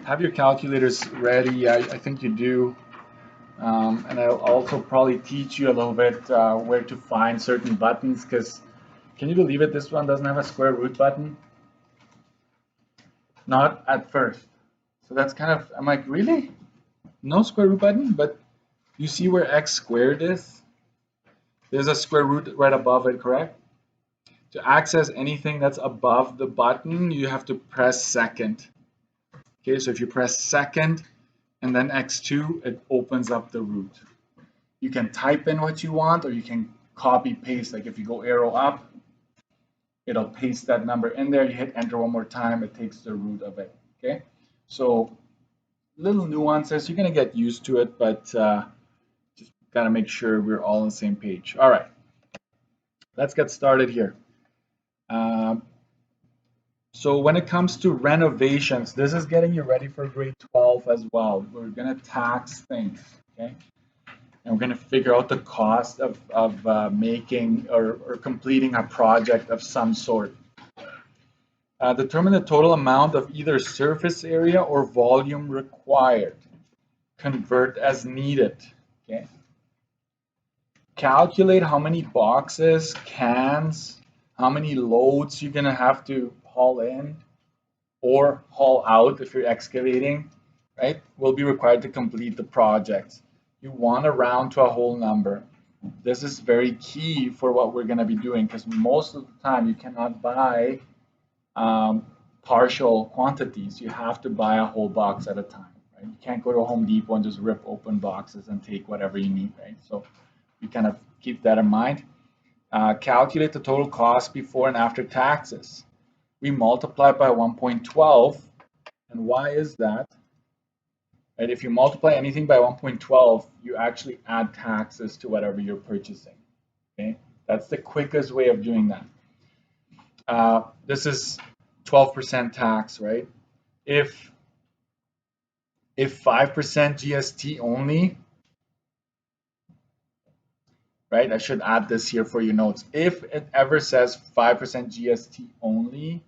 have your calculators ready. I think you do. And I'll also probably teach you a little bit where to find certain buttons, because can you believe it? This one doesn't have a square root button. Not at first. So that's kind of, I'm like, really? No square root button? But you see where x squared is? There's a square root right above it, correct? To access anything that's above the button, you have to press second. Okay, so if you press second and then x2, it opens up the root. You can type in what you want, or you can copy paste. Like if you go arrow up, it'll paste that number in there. You hit enter one more time, it takes the root of it. Okay, so little nuances. You're gonna get used to it, but just gotta make sure we're all on the same page. All right, let's get started here. So when it comes to renovations, this is getting you ready for grade 12 as well. We're gonna tax things, okay? And we're gonna figure out the cost of making or completing a project of some sort. Determine the total amount of either surface area or volume required. Convert as needed, okay? Calculate how many boxes, cans, how many loads you're gonna have to haul in or haul out if you're excavating, right? Will be required to complete the project. You want to round to a whole number. This is very key for what we're gonna be doing, because most of the time you cannot buy partial quantities. You have to buy a whole box at a time, right? You can't go to Home Depot and just rip open boxes and take whatever you need, right? So you kind of keep that in mind. Calculate the total cost before and after taxes. We multiply by 1.12, and why is that? Right? If you multiply anything by 1.12, you actually add taxes to whatever you're purchasing. Okay, that's the quickest way of doing that. This is 12% tax, right? If 5% GST only, right? I should add this here for your notes. If it ever says 5% GST only,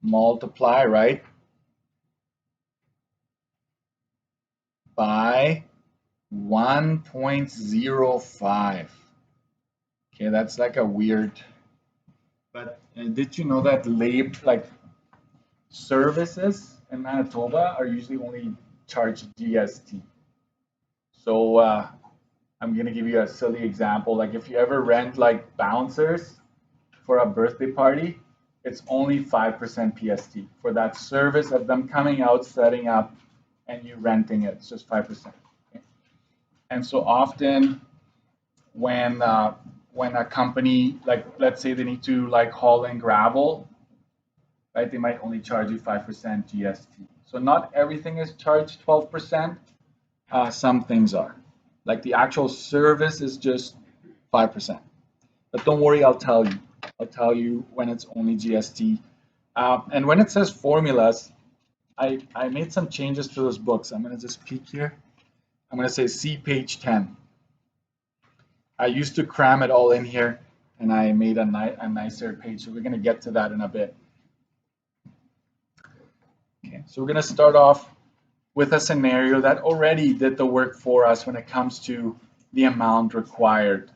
multiply, right, by 1.05. Okay, that's like a weird, but did you know that like services in Manitoba are usually only charged GST? So I'm gonna give you a silly example. Like if you ever rent like bouncers for a birthday party, it's only 5% PST for that service of them coming out, setting up, and you renting it. It's just 5%. Okay? And so often when a company, like let's say they need to like haul in gravel, right? They might only charge you 5% GST. So not everything is charged 12%. Some things are. Like the actual service is just 5%. But don't worry, I'll tell you. I'll tell you when it's only GST. And when it says formulas, I made some changes to those books. I'm going to just peek here. I'm going to say see page 10. I used to cram it all in here, and I made a nicer page. So we're going to get to that in a bit. Okay, so we're going to start off with a scenario that already did the work for us when it comes to the amount required,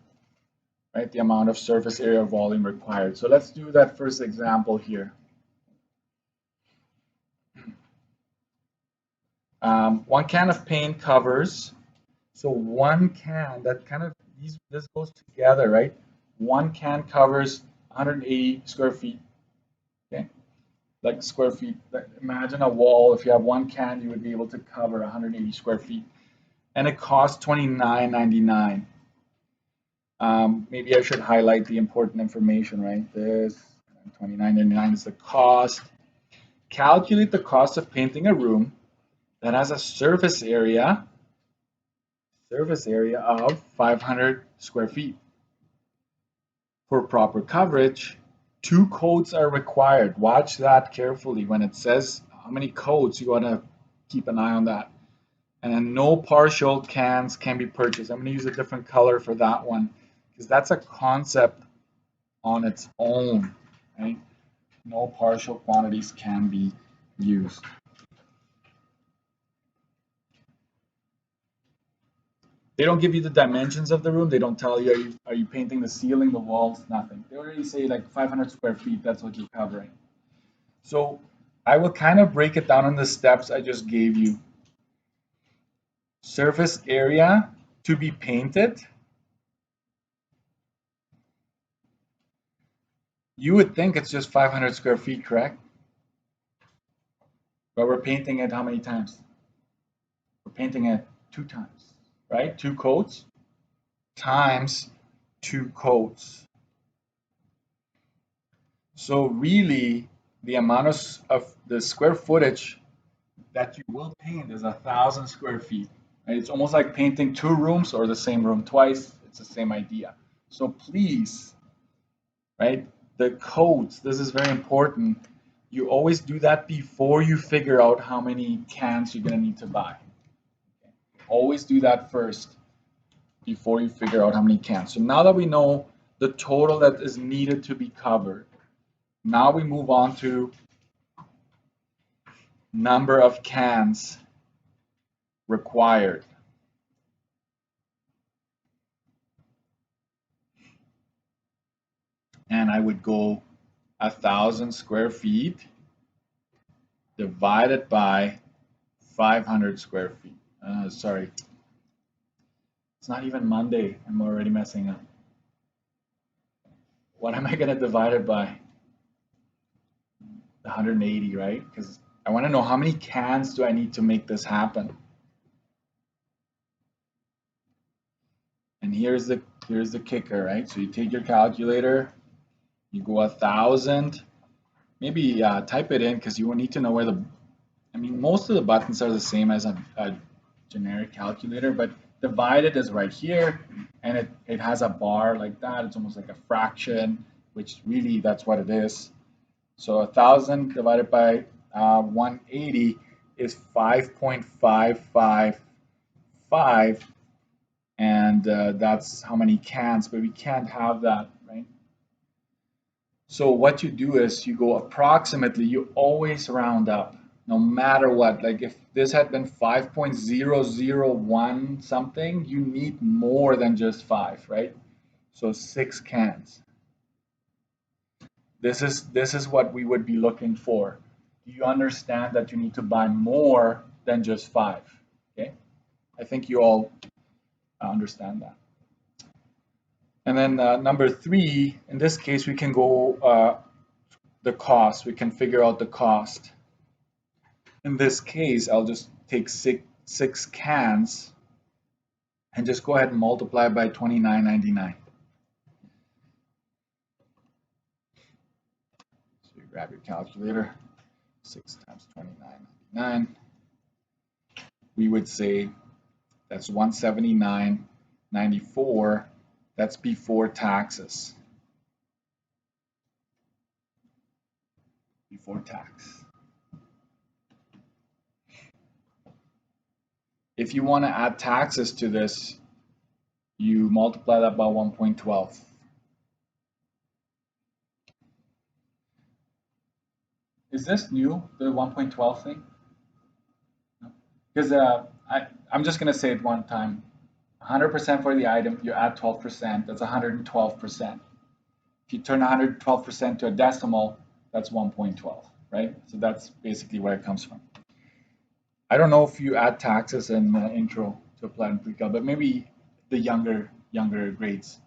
right? The amount of surface area or volume required. So let's do that first example here. One can of paint covers. So one can, that kind of, this goes together, right? One can covers 180 square feet. Okay, like square feet. Imagine a wall. If you have one can, you would be able to cover 180 square feet, and it costs $29.99. Maybe I should highlight the important information, right? This $29.99 is the cost. Calculate the cost of painting a room that has a surface area of 500 square feet. For proper coverage, 2 coats are required. Watch that carefully. When it says how many coats, you want to keep an eye on that. And then no partial cans can be purchased. I'm going to use a different color for that one, because that's a concept on its own, right? No partial quantities can be used. They don't give you the dimensions of the room. They don't tell you, are you painting the ceiling, the walls, nothing. They already say like 500 square feet, that's what you're covering. So I will kind of break it down in the steps I just gave you. Surface area to be painted. You would think it's just 500 square feet, correct? But we're painting it how many times? We're painting it 2 times, right? 2 coats times 2 coats. So really, the amount of the square footage that you will paint is 1,000 square feet. Right? It's almost like painting 2 rooms or the same room twice. It's the same idea. So please, right? The coats, this is very important. You always do that before you figure out how many cans you're going to need to buy. Always do that first before you figure out how many cans. So now that we know the total that is needed to be covered, now we move on to number of cans required. And I would go 1,000 square feet divided by 500 square feet. Sorry, it's not even Monday. I'm already messing up. What am I going to divide it by? 180, right? Because I want to know how many cans do I need to make this happen. And here's the kicker, right? So you take your calculator, you go 1,000. Maybe type it in because you will need to know where I mean, most of the buttons are the same as a generic calculator, but divided is right here, and it has a bar like that. It's almost like a fraction, which really that's what it is. So 1,000 divided by 180 is 5.555, and that's how many cans, but we can't have that, right? So what you do is you go approximately, you always round up, no matter what. Like if this had been 5.001 something, you need more than just 5, right? So 6 cans. This is what we would be looking for. Do you understand that you need to buy more than just 5? Okay, I think you all understand that. And then number 3, in this case, we can go the cost. We can figure out the cost. In this case, I'll just take six cans and just go ahead and multiply by $29.99. So you grab your calculator, 6 times $29.99. We would say that's $179.94. That's before taxes. Before tax. If you want to add taxes to this, you multiply that by 1.12. Is this new, the 1.12 thing? Because I'm just going to say it one time. 100% for the item, you add 12%, that's 112%. If you turn 112% to a decimal, that's 1.12, right? So that's basically where it comes from. I don't know if you add taxes in the intro to apply in pre-cal, but maybe the younger grades.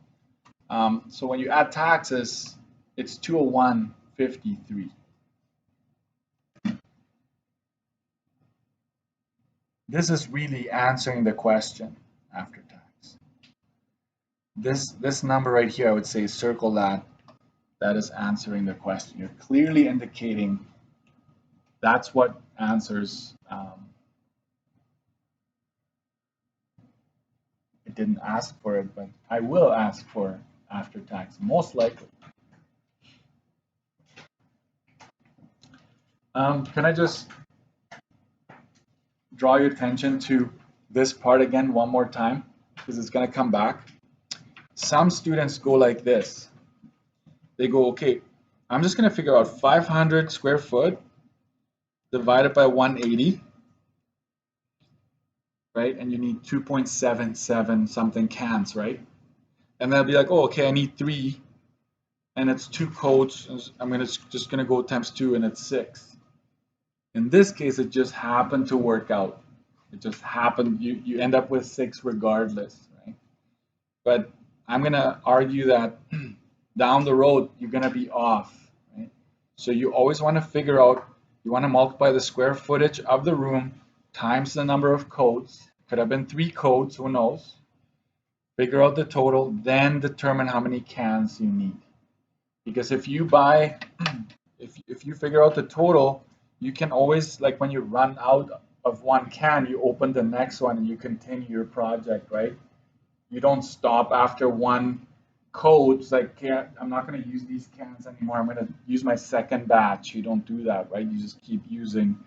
So when you add taxes, it's 201.53. This is really answering the question after tax. This number right here, I would say circle that. That is answering the question. You're clearly indicating that's what answers. It didn't ask for it, but I will ask for after tax, most likely. Can I just draw your attention to this part again one more time, because it's going to come back. Some students go like this. They go, okay, I'm just going to figure out 500 square foot divided by 180. right? And you need 2.77 something cans, right? And they'll be like, oh, okay, I need 3, and it's 2 coats. I'm just gonna go times 2, and it's 6. In this case, it just happened to work out. It just happened. You end up with 6 regardless, right? But I'm gonna argue that down the road you're gonna be off, right? So you always want to figure out. You want to multiply the square footage of the room times the number of coats. Could have been 3 coats. Who knows? Figure out the total, then determine how many cans you need. Because if you buy, if you figure out the total, you can always, like when you run out of one can, you open the next one and you continue your project, right? You don't stop after one coat. It's like, I'm not going to use these cans anymore. I'm going to use my second batch. You don't do that, right? You just keep using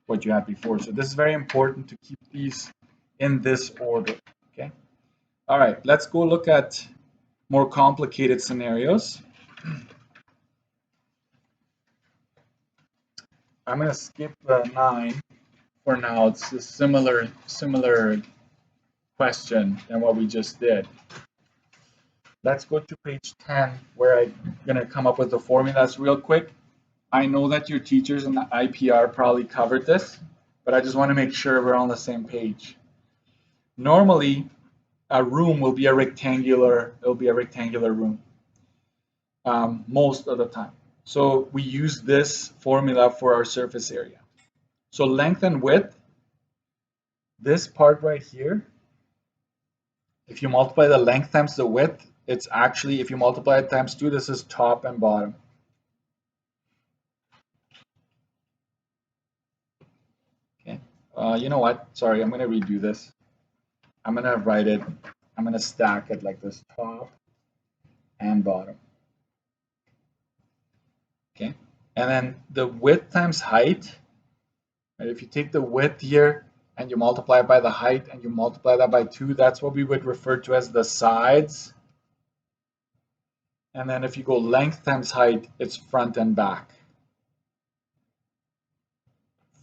what you had before. So this is very important to keep these in this order, okay? All right, let's go look at more complicated scenarios. I'm going to skip the 9 for now. It's a similar question than what we just did. Let's go to page 10 where I'm going to come up with the formulas real quick. I know that your teachers in the IPR probably covered this, but I just want to make sure we're on the same page. Normally, a room will be a rectangular, it'll be a rectangular room most of the time. So we use this formula for our surface area. So length and width, this part right here, if you multiply the length times the width, it's actually, if you multiply it times 2, this is top and bottom. Okay. You know what? Sorry, I'm going to redo this. I'm going to write it, I'm going to stack it like this, top and bottom. Okay. And then the width times height, right? If you take the width here and you multiply it by the height and you multiply that by 2, that's what we would refer to as the sides. And then if you go length times height, it's front and back.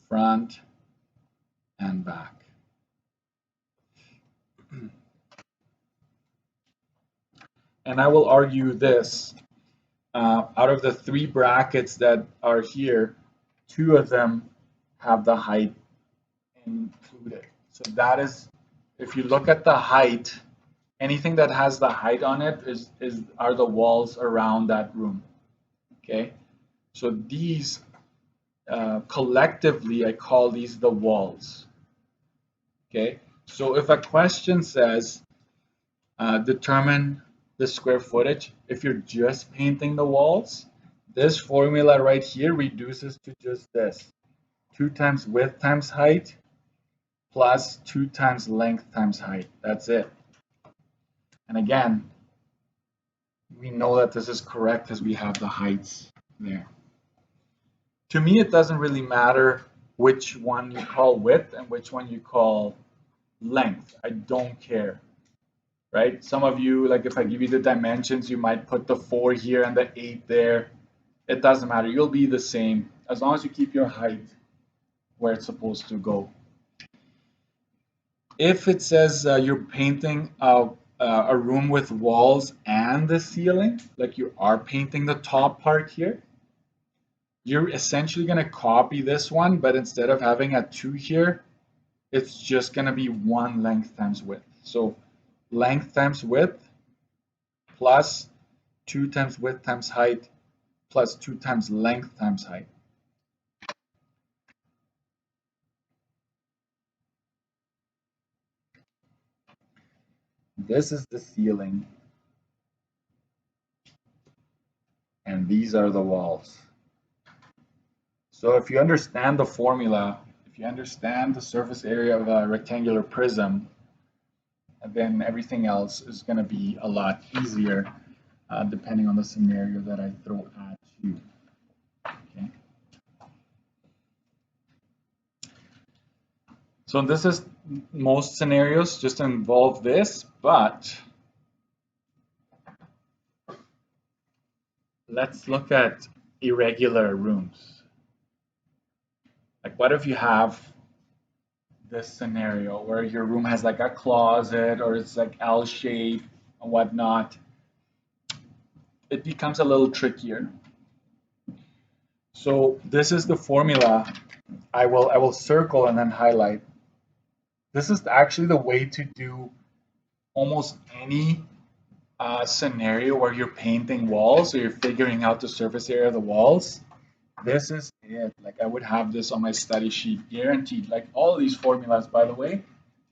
Front and back. And I will argue this. Out of the 3 brackets that are here, 2 of them have the height included. So that is, if you look at the height, anything that has the height on it are the walls around that room. Okay, so these collectively, I call these the walls. Okay, so if a question says determine the square footage, if you're just painting the walls, this formula right here reduces to just this: 2 times width times height plus 2 times length times height. That's it. And again, we know that this is correct because we have the heights there. To me, it doesn't really matter which one you call width and which one you call length. I don't care, right? Some of you, like if I give you the dimensions, you might put the 4 here and the 8 there. It doesn't matter. You'll be the same as long as you keep your height where it's supposed to go. If it says you're painting a room with walls and the ceiling, like you are painting the top part here, you're essentially going to copy this one, but instead of having a 2 here, it's just going to be 1 length times width. So length times width plus 2 times width times height plus 2 times length times height. This is the ceiling, and these are the walls. So if you understand the formula, if you understand the surface area of a rectangular prism, then everything else is going to be a lot easier depending on the scenario that I throw at you. Okay. So this is, most scenarios just involve this, but let's look at irregular rooms. Like what if you have this scenario where your room has like a closet or it's like L shape and whatnot, it becomes a little trickier. So this is the formula. I will circle and then highlight. This is actually the way to do almost any scenario where you're painting walls or you're figuring out the surface area of the walls. This is it. Like I would have this on my study sheet, guaranteed. Like all of these formulas, by the way,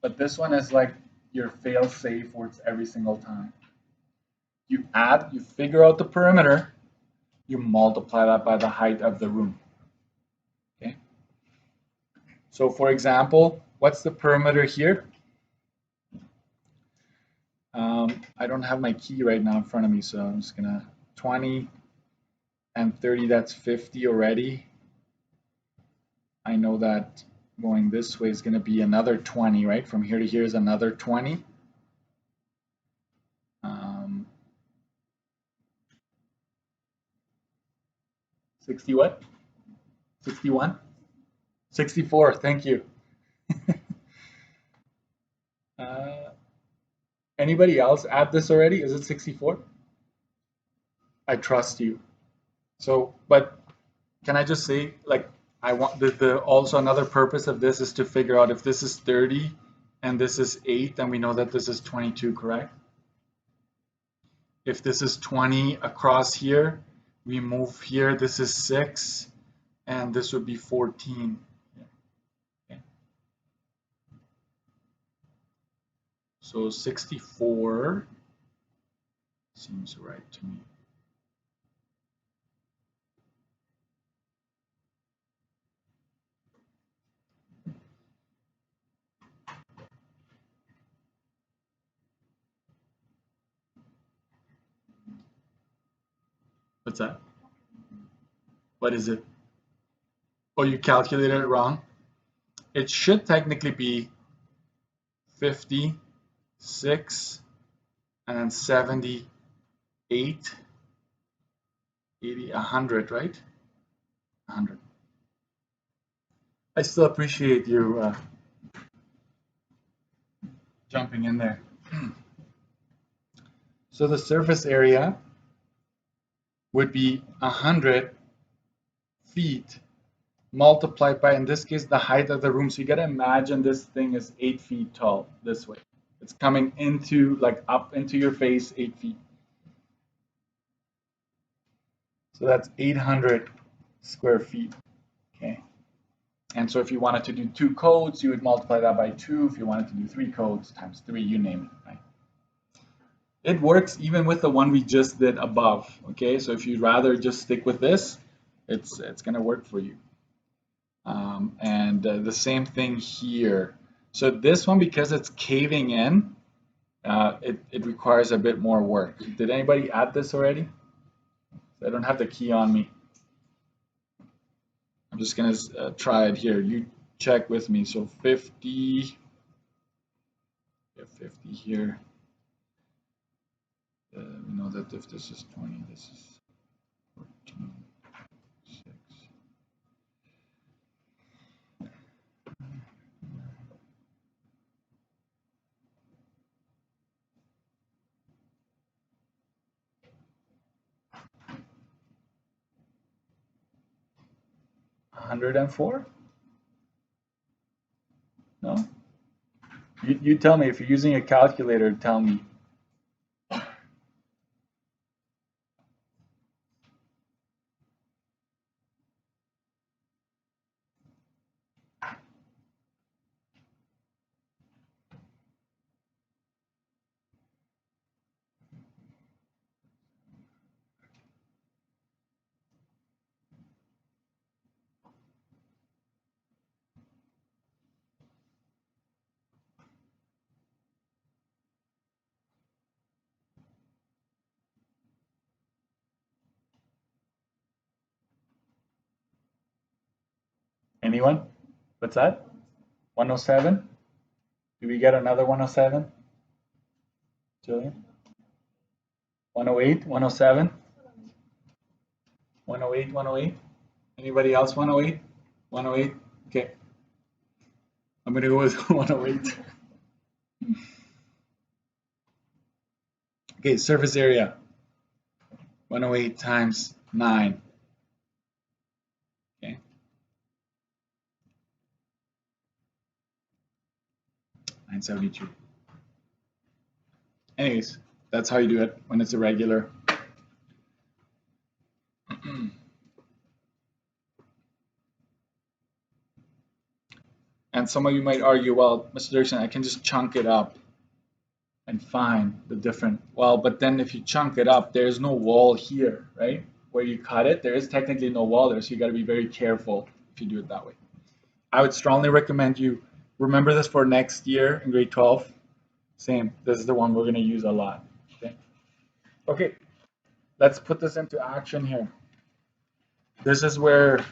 but this one is like your fail-safe works every single time. You add, you figure out the perimeter, you multiply that by the height of the room. Okay. So for example, what's the perimeter here? I don't have my key right now in front of me, so I'm just gonna 20 and 30, that's 50 already. I know that going this way is gonna be another 20, right? From here to here is another 20. 60 what? 61? 64, thank you. Anybody else add this already? Is it 64? I trust you. So, but can I just say, like, I want the also another purpose of this is to figure out if this is 30 and this is 8, then we know that this is 22, correct? If this is 20 across here, we move here, this is 6, and this would be 14. Okay. So 64 seems right to me. What's that? What is it? Oh, you calculated it wrong? It should technically be 56 and then 78, 80, 100, right? 100. I still appreciate you jumping in there. So the surface area would be 100 feet multiplied by, in this case, the height of the room. So you got to imagine this thing is 8 feet tall this way. It's coming into, like, up into your face, 8 feet. So that's 800 square feet. Okay. And so if you wanted to do 2 coats, you would multiply that by 2. If you wanted to do 3 coats, times 3, you name it, right? It works even with the one we just did above. Okay, so if you'd rather just stick with this, it's going to work for you. And the same thing here. So this one, because it's caving in, it requires a bit more work. Did anybody add this already? I don't have the key on me. I'm just going to try it here. You check with me. So 50, 50 here. We know that if this is 20, this is 14, 6. $104? No? You tell me. If you're using a calculator, tell me. Anyone? What's that? 107? Do we get another 107? Jillian? 108? 107? 108? 108? Anybody else 108? 108? Okay. I'm going to go with 108. Okay, surface area. 108 times 9. Okay. 972. Anyways, that's how you do it when it's irregular. And some of you might argue, well, Mr. Dirksen, I can just chunk it up and find the different. Well, but then if you chunk it up, there's no wall here, right? Where you cut it, there is technically no wall there, so you got to be very careful if you do it that way. I would strongly recommend you remember this for next year in grade 12. Same, this is the one we're going to use a lot. Okay, let's put this into action here. This is where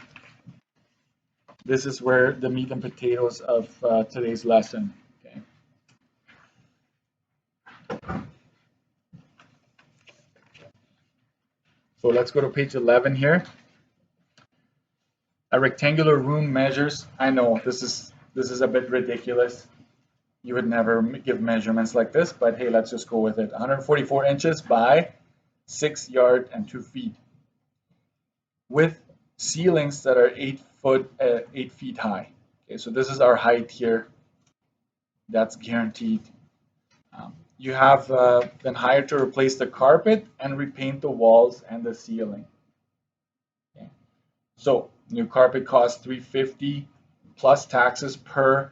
the meat and potatoes of today's lesson. Okay. So let's go to page 11 here. A rectangular room measures. I know this is a bit ridiculous. You would never give measurements like this, but hey, let's just go with it. 144 inches by 6 yards and 2 feet, with ceilings that are 8 feet high. Okay, so this is our height here. That's guaranteed. You have been hired to replace the carpet and repaint the walls and the ceiling. Okay. So new carpet costs $350 plus taxes per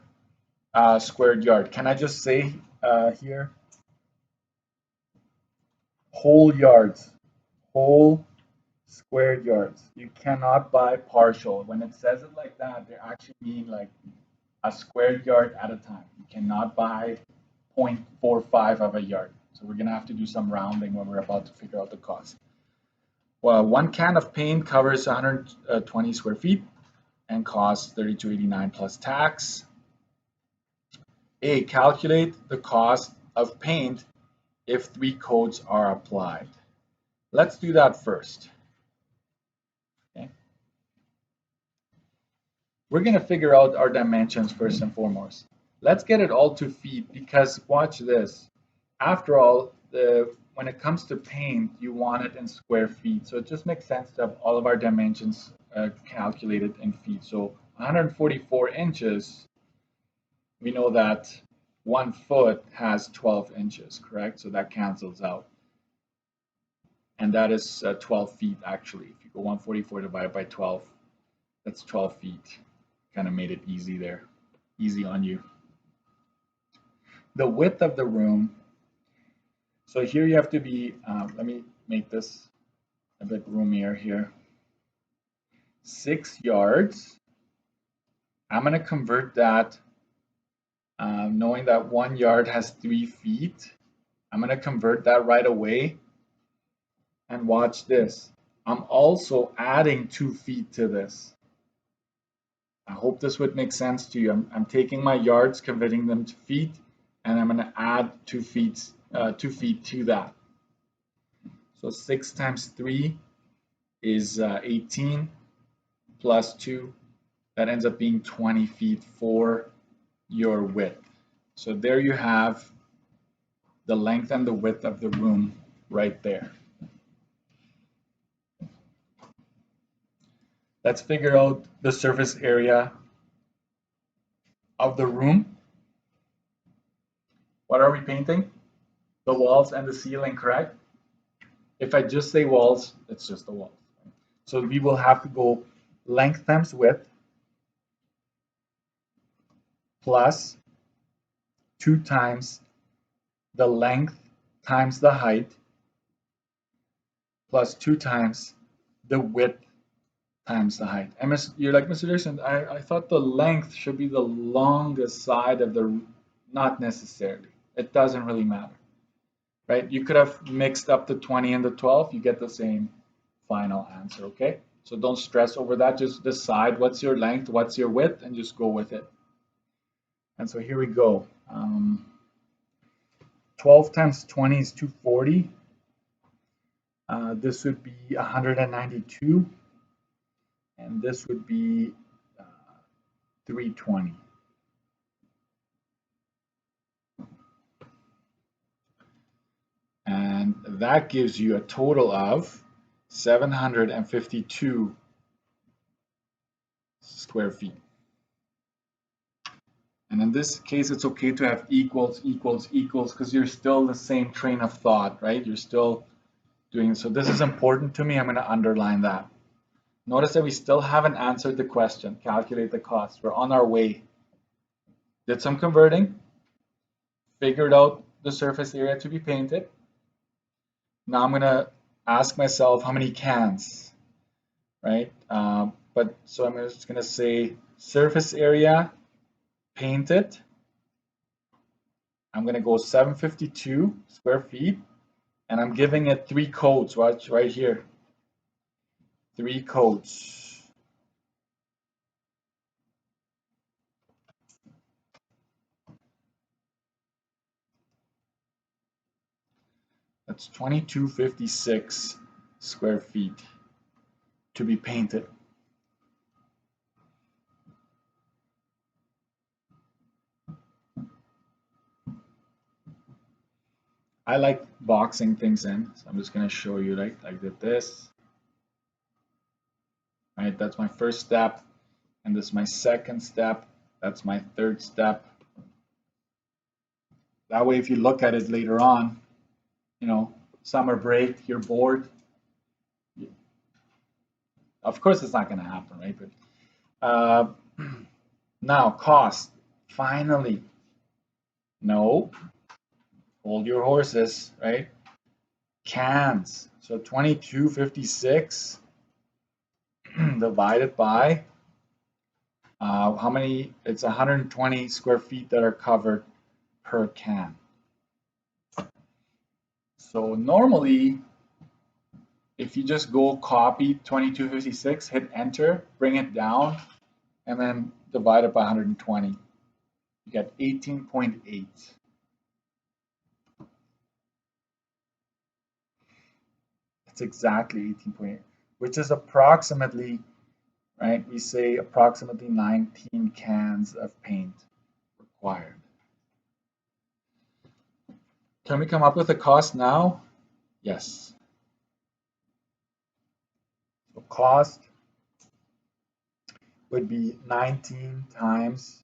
squared yard. Can I just say here, whole yards, whole squared yards. You cannot buy partial. When it says it like that, they actually mean like a squared yard at a time. You cannot buy 0.45 of a yard. So we're gonna have to do some rounding when we're about to figure out the cost. Well, one can of paint covers 120 square feet and costs $32.89 plus tax. A, calculate the cost of paint if 3 coats are applied. Let's do that first. Okay. We're going to figure out our dimensions first and foremost. Let's get it all to feet because watch this. After all, when it comes to paint, you want it in square feet. So it just makes sense to have all of our dimensions calculated in feet. So 144 inches, we know that 1 foot has 12 inches, correct? So that cancels out. And that is 12 feet actually. If you go 144 divided by 12, that's 12 feet. Kind of made it easy there. Easy on you. The width of the room. So here you have to be, let me make this a bit roomier here. 6 yards. I'm going to convert that, knowing that 1 yard has 3 feet. I'm going to convert that right away. And watch this. I'm also adding 2 feet to this. I hope this would make sense to you. I'm taking my yards, converting them to feet, and I'm going to add 2 feet to that. So 6 times 3 is 18 plus 2. That ends up being 20 feet for your width. So there you have the length and the width of the room right there. Let's figure out the surface area of the room. What are we painting? The walls and the ceiling, correct? If I just say walls, it's just the walls. So we will have to go length times width plus 2 times the length times the height plus 2 times the width times the height. And you're like, Mr. Dirksen, I thought the length should be the longest side of the, not necessarily. It doesn't really matter, right? You could have mixed up the 20 and the 12, you get the same final answer, okay? So don't stress over that, just decide what's your length, what's your width, and just go with it. And so here we go. 12 times 20 is 240. This would be 192. And this would be 320. that gives you a total of 752 square feet. And in this case, it's okay to have equals, equals, equals, because you're still the same train of thought, right? You're still doing, so this is important to me. I'm going to underline that. Notice that we still haven't answered the question, calculate the cost. We're on our way. Did some converting, figured out the surface area to be painted. Now I'm going to ask myself how many cans, right? So I'm just going to say surface area painted. I'm going to go 752 square feet, and I'm giving it 3 codes, right here. 3 codes. That's 2256 square feet to be painted. I like boxing things in, so I'm just going to show you, like I did this. Right, that's my first step, and this is my second step. That's my third step. That way, if you look at it later on, you know, summer break, you're bored. Of course, it's not going to happen, right? But now, cost. Finally, no, hold your horses, right? Cans. So 2256 divided by how many? It's 120 square feet that are covered per can. So normally, if you just go copy 2256, hit enter, bring it down, and then divide it by 120, you get 18.8. It's exactly 18.8, which is approximately, right? We say approximately 19 cans of paint required. Can we come up with a cost now? Yes. So cost would be 19 times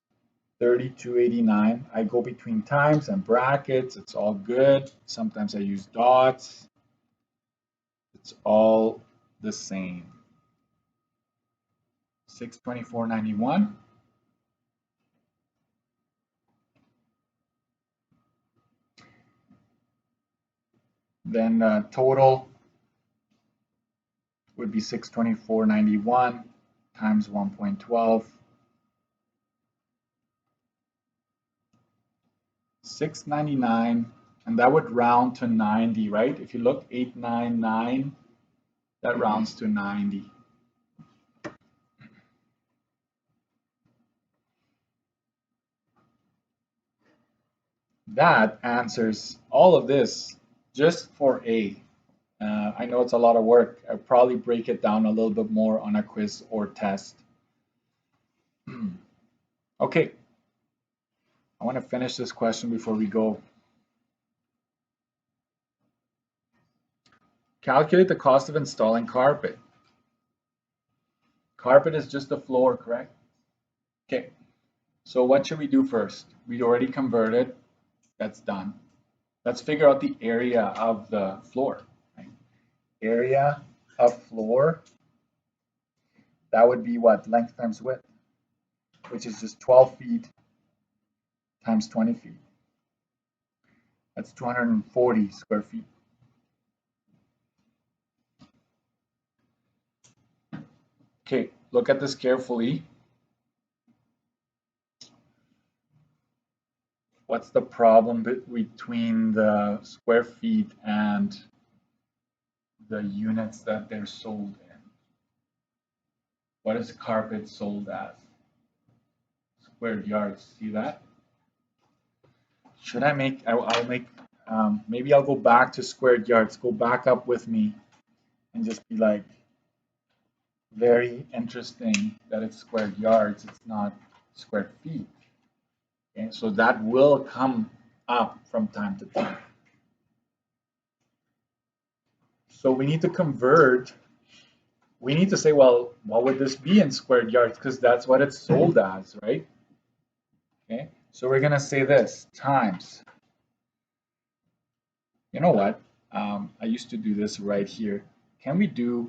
3289. I go between times and brackets. It's all good. Sometimes I use dots. It's all the same. 624.91. Then total would be 624.91 times 1.12. 699, and that would round to 90, right? If you look 899, that rounds to 90. That answers all of this just for A. I know it's a lot of work. I'll probably break it down a little bit more on a quiz or test. Okay, I want to finish this question before we go. Calculate the cost of installing carpet. Carpet is just the floor, correct? Okay, so what should we do first? We already converted. That's done. Let's figure out the area of the floor. Right? Area of floor, that would be what? Length times width, which is just 12 feet times 20 feet. That's 240 square feet. Okay, look at this carefully. What's the problem between the square feet and the units that they're sold in? What is carpet sold as? Square yards, see that? Should I make, I'll make, maybe I'll go back to squared yards, go back up with me and just be like, very interesting that it's squared yards, it's not square feet. Okay, so that will come up from time to time. So we need to convert. We need to say, well, what would this be in squared yards? Because that's what it's sold as, right? Okay, so we're gonna say this times. You know what? I used to do this right here. Can we do?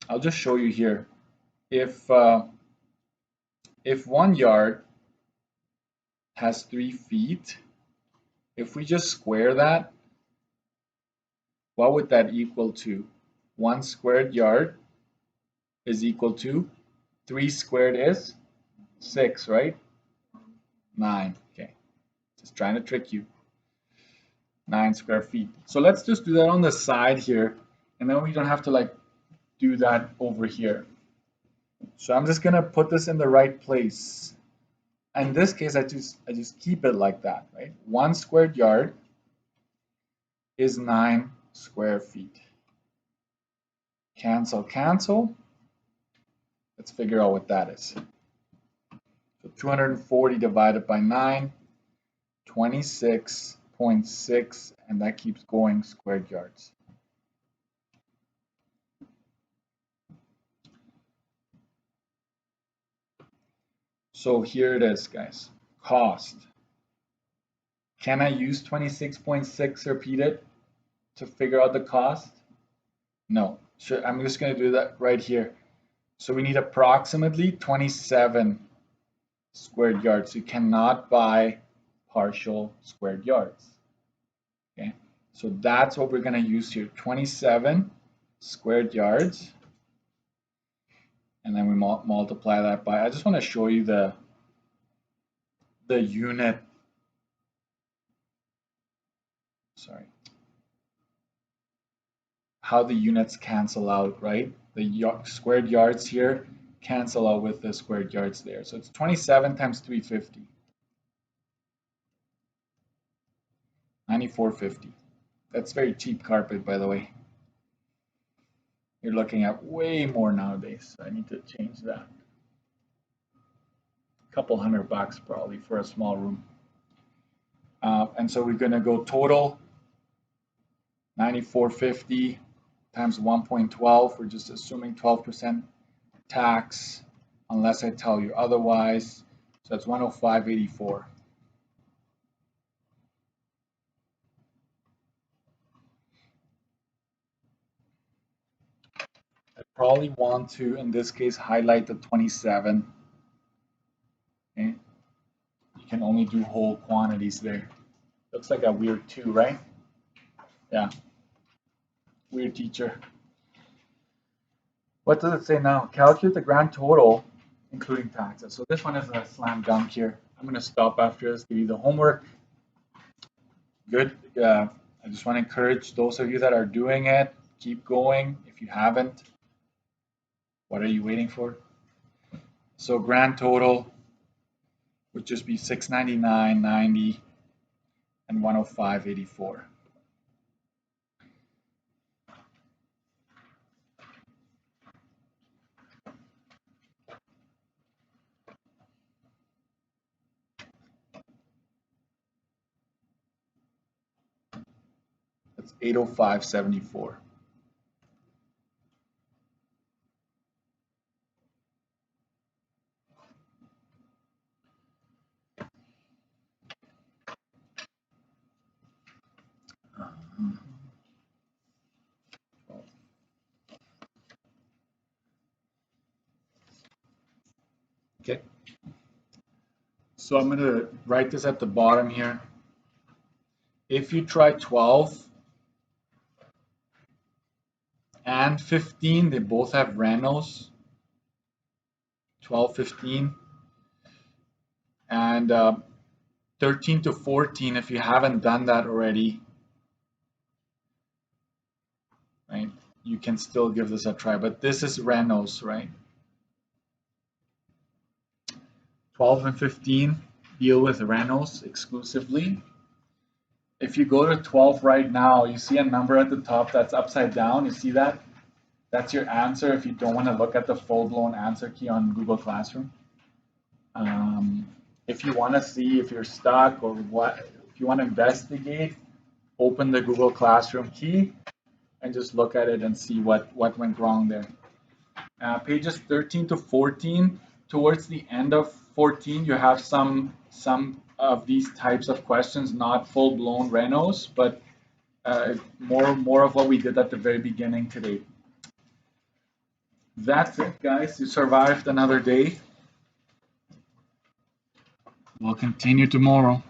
I'll just show you here. If 1 yard has 3 feet, if we just square that, what would that equal to? 1 squared yard is equal to 3 squared is 6, right? 9. Okay, just trying to trick you. 9 square feet. So let's just do that on the side here, and then we don't have to like do that over here. So I'm just gonna put this in the right place. In this case, I just keep it like that, right? 1 squared yard is 9 square feet. Cancel, cancel. Let's figure out what that is. So 240 divided by 9, 26.6, and that keeps going squared yards. So here it is, guys. Cost. Can I use 26.6 repeated to figure out the cost? No. So I'm just going to do that right here. So we need approximately 27 squared yards. You cannot buy partial squared yards. Okay. So that's what we're going to use here. 27 squared yards. And then we multiply that by, I just want to show you the unit, sorry, how the units cancel out, right? The squared yards here cancel out with the squared yards there. So it's 27 times 350. 94.50. That's very cheap carpet, by the way. You're looking at way more nowadays. So I need to change that. A couple $100 probably for a small room. And so we're going to go total 94.50 times 1.12. We're just assuming 12% tax unless I tell you otherwise. So that's 105.84. I probably want to, in this case, highlight the 27. Okay. You can only do whole quantities there. Looks like a weird 2, right? Yeah. Weird teacher. What does it say now? Calculate the grand total, including taxes. So this one is a slam dunk here. I'm going to stop after this, give you the homework. Good. I just want to encourage those of you that are doing it, keep going. If you haven't, what are you waiting for? So grand total would just be 699.90 and 105.84. That's 805.74. Okay. So I'm going to write this at the bottom here. If you try 12 and 15, they both have Renos. 12, 15. And 13 to 14, if you haven't done that already, right, you can still give this a try. But this is Renos, right? 12 and 15 deal with Renos exclusively. If you go to 12 right now, you see a number at the top that's upside down. You see that? That's your answer if you don't want to look at the full-blown answer key on Google Classroom. If you want to see if you're stuck or what, if you want to investigate, open the Google Classroom key and just look at it and see what went wrong there. Pages 13 to 14, towards the end of 14, you have some of these types of questions, not full-blown Renos, but more of what we did at the very beginning today. That's it, guys. You survived another day. We'll continue tomorrow.